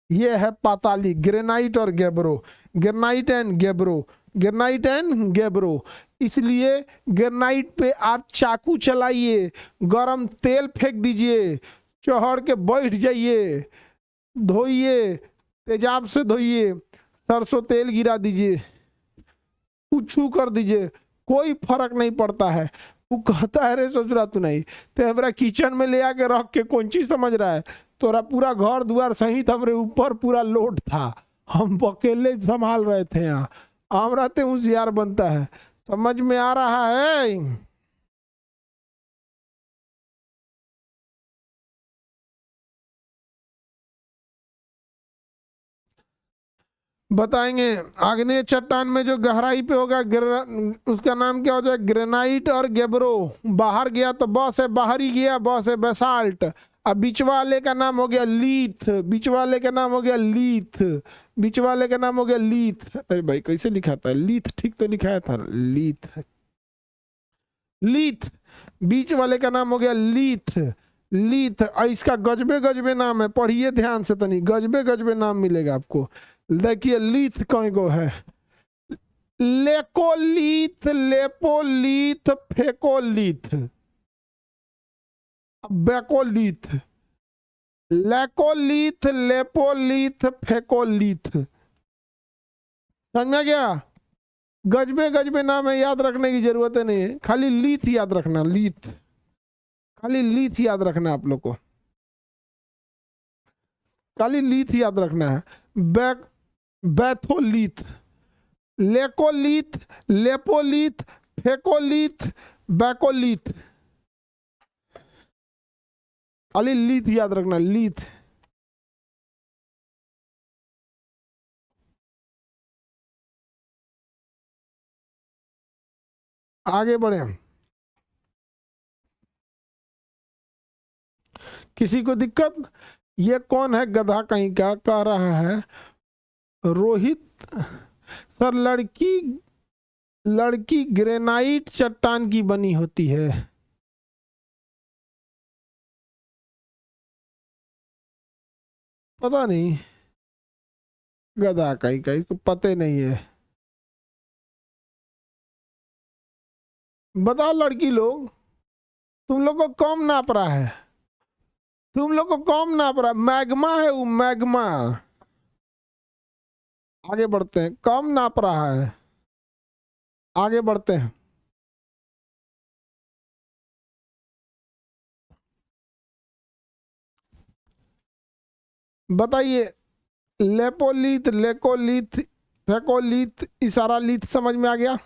ये है पातालिक, ग्रेनाइट और gabbro, granite and gabbro, granite and gabbro. इसलिए ग्रेनाइट पे आप चाकू चलाइए, गरम तेल फेंक दीजिए, चढ़ के बैठ जाइए, धोइए, तेजाब से धोइए, सरसों तेल गिरा दीजिए, कुछ कर दीजिए, कोई फर्क नहीं पड़ता है। वो कहता है रे सोच रहा तू नहीं तो हमारा किचन में ले आके रख के कौन चीज समझ रहा है, तोरा पूरा घर द्वार सहित हमरे ऊपर पूरा लोड था, हम अकेले संभाल रहे थे, यहाँ हमरा ते होशियार बनता है। समझ में आ रहा है? बताएंगे आग्नेय चट्टान में जो गहराई पे होगा उसका नाम क्या हो जाए? ग्रेनाइट और गैब्रो। बाहर गया तो बस है, बाहर ही गया बस है बेसाल्ट। अब बीच वाले का नाम हो गया लीथ, बीच वाले का नाम हो गया लीथ, बीच वाले का नाम हो गया लीथ। अरे भाई कैसे लिखा था? लीथ ठीक तो लिखाया था, लीथ, लीथ, बीच वाले का नाम हो गया लीथ, लीथ। इसका गजबे गजबे नाम है, पढ़िए ध्यान से तनी, गजबे गजबे नाम मिलेगा आपको। देखिए लीथ कौन को है? लेकोलीथ, लेपोलीथ, फेकोलीथ, बेकोलीथ, लेकोलीथ, लेपोलीथ, फेकोलीथ। समझ में गया? गजबे गजबे नाम है, याद रखने की जरूरत है नहीं है, खाली लीथ याद रखना, लीथ, खाली लीथ याद रखना आप लोग को, खाली लीथ याद रखना है। बैथोलीथ, लेकोलीथ, लेपोलीथ, फेकोलीथ, बैकोलीथ, खाली लीथ याद रखना, लीथ। आगे बढ़े, किसी को दिक्कत? ये कौन है गधा कहीं का? कह रहा है रोहित, सर लड़की लड़की ग्रेनाइट चट्टान की बनी होती है। पता नहीं, गधा कहीं कहीं को पते नहीं है। बताओ लड़की लोग, तुम लोग को कौन नाप रहा है? तुम लोग को कौन नाप रहा है? मैग्मा है वो, मैग्मा। आगे बढ़ते हैं, कम नाप रहा है। आगे बढ़ते हैं। बताइए, लेपोलिथ, लेकोलिथ, फेकोलिथ, इशारा लिथ समझ में आ गया?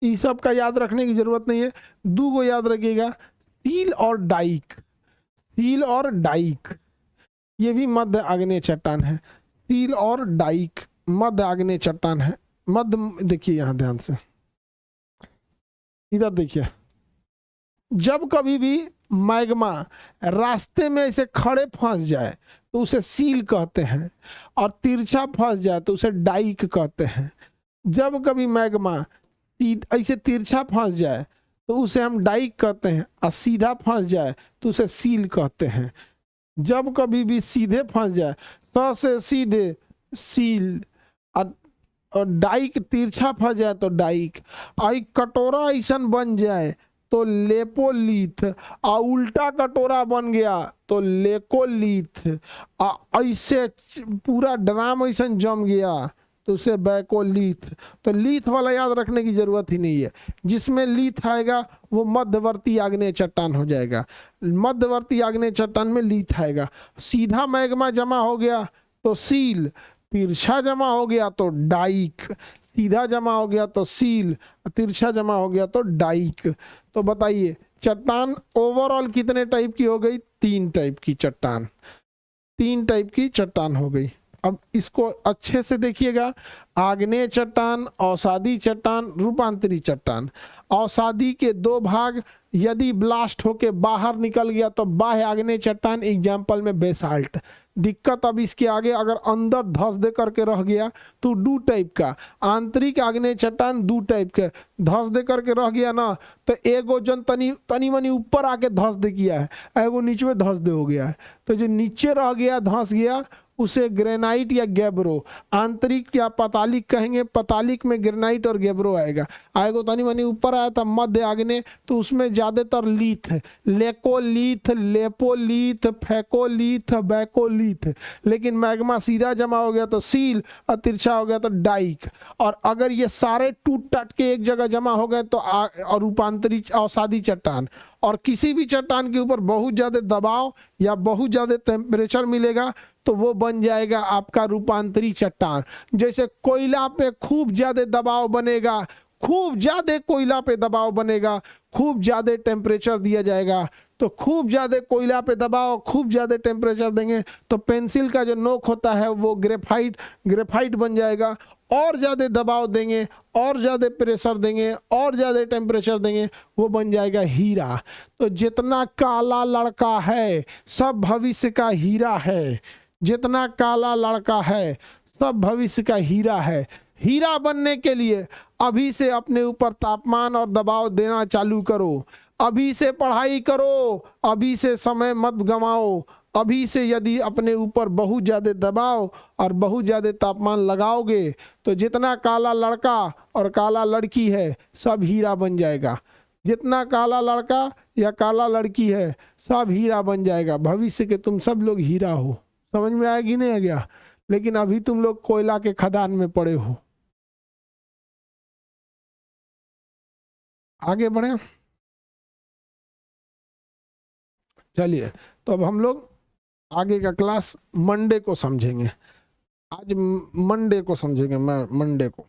ये सब का याद रखने की जरूरत नहीं है, दो को याद रखिएगा, सील और डाइक। सील और डाइक ये भी मध्य आग्नेय चट्टान है। सील और डाइक मध्य आग्नेय चट्टान है। मध्य देखिए यहां ध्यान से, इधर देखिए, जब कभी भी मैग्मा रास्ते में ऐसे खड़े फंस जाए तो उसे सील कहते हैं, और तिरछा फंस जाए तो उसे डाइक कहते हैं। जब कभी मैग्मा ऐसे तिरछा फंस जाए तो उसे हम डाइक कहते हैं, और सीधा फंस जाए तो उसे सील कहते हैं। जब कभी भी सीधे फंस जाए, तो से सीधे सील, और डाइक तिरछा फंस जाए तो डाइक, और कटोरा ऐसा बन जाए तो लेपोलिथ, और उल्टा कटोरा बन गया तो लेकोलिथ, ऐसे पूरा ड्राम ऐसा जम गया तो उसे बैकोलिथ। तो लीथ वाला याद रखने की जरूरत ही नहीं है, जिसमें लीथ आएगा वो मध्यवर्ती आग्नेय चट्टान हो जाएगा। मध्यवर्ती आग्नेय चट्टान में लीथ आएगा। सीधा मैग्मा जमा हो गया तो सील, तिरछा जमा हो गया तो डाइक, सीधा जमा हो गया तो सील, तिरछा जमा हो गया तो डाइक। तो बताइए चट्टान ओवरऑल कितने टाइप की हो गई? 3 टाइप की चट्टान, 3 टाइप की चट्टान हो गई। अब इसको अच्छे से देखिएगा, आग्नेय चट्टान, अवसादी चट्टान, रूपांतरी चट्टान। अवसादी के 2 भाग, यदि ब्लास्ट होके बाहर निकल गया तो बाह्य आग्नेय चट्टान, एग्जाम्पल में बेसाल्ट। दिक्कत अब इसके आगे, अगर अंदर धस दे करके रह गया तो 2 टाइप का। आंतरिक आग्नेय चट्टान 2 टाइप के, धस दे करके रह गया ना तो एगो जन तनी मनी ऊपर आके धस दे किया है, एगो नीचे में धस दे हो गया है। तो जो नीचे रह गया, धस गया, उसे ग्रेनाइट या गैब्रो, आंतरिक या पतालिक कहेंगे। पतालिक में ग्रेनाइट और गैब्रो आएगा। आएगो तनी मनी ऊपर आया था मध्य आग्नेय, तो उसमें ज्यादातर लीथ, लेकोलीथ, लेपोलीथ, फेकोलीथ, बैकोलीथ। लेकिन मैग्मा सीधा जमा हो गया तो सील, और तिरछा हो गया तो डाइक। और अगर ये सारे टूट टट के एक जगह जमा हो गए तो और रूपांतरी अवसादी चट्टान। और किसी भी चट्टान के ऊपर बहुत ज़्यादा दबाव या बहुत ज़्यादा टेम्परेचर मिलेगा तो वो बन जाएगा आपका रूपांतरी चट्टान। जैसे कोयला पे खूब ज़्यादा दबाव बनेगा, खूब ज़्यादा कोयला पे दबाव बनेगा, खूब ज़्यादा टेम्परेचर दिया जाएगा, तो खूब ज़्यादा कोयला पे दबाव, खूब ज़्यादा टेम्परेचर देंगे तो पेंसिल का जो नोक होता है वो ग्रेफाइट बन जाएगा। और ज़्यादा दबाव देंगे, और ज़्यादा प्रेशर देंगे, और ज़्यादा टेम्परेचर देंगे, वो बन जाएगा हीरा। तो जितना काला लड़का है सब भविष्य का हीरा है। जितना काला लड़का है सब भविष्य का हीरा है। हीरा बनने के लिए अभी से अपने ऊपर तापमान और दबाव देना चालू करो, अभी से पढ़ाई करो, अभी से समय मत गंवाओ। अभी से यदि अपने ऊपर बहुत ज़्यादा दबाव और बहुत ज़्यादा तापमान लगाओगे तो जितना काला लड़का और काला लड़की है सब हीरा बन जाएगा। जितना काला लड़का या काला लड़की है सब हीरा बन जाएगा। भविष्य के तुम सब लोग हीरा हो। समझ में आया कि नहीं आ गया? लेकिन अभी तुम लोग कोयला के खदान में पड़े हो। आगे बढ़े, चलिए। तो अब हम लोग आगे का क्लास मंडे को समझेंगे। आज मंडे को समझेंगे, मंडे को।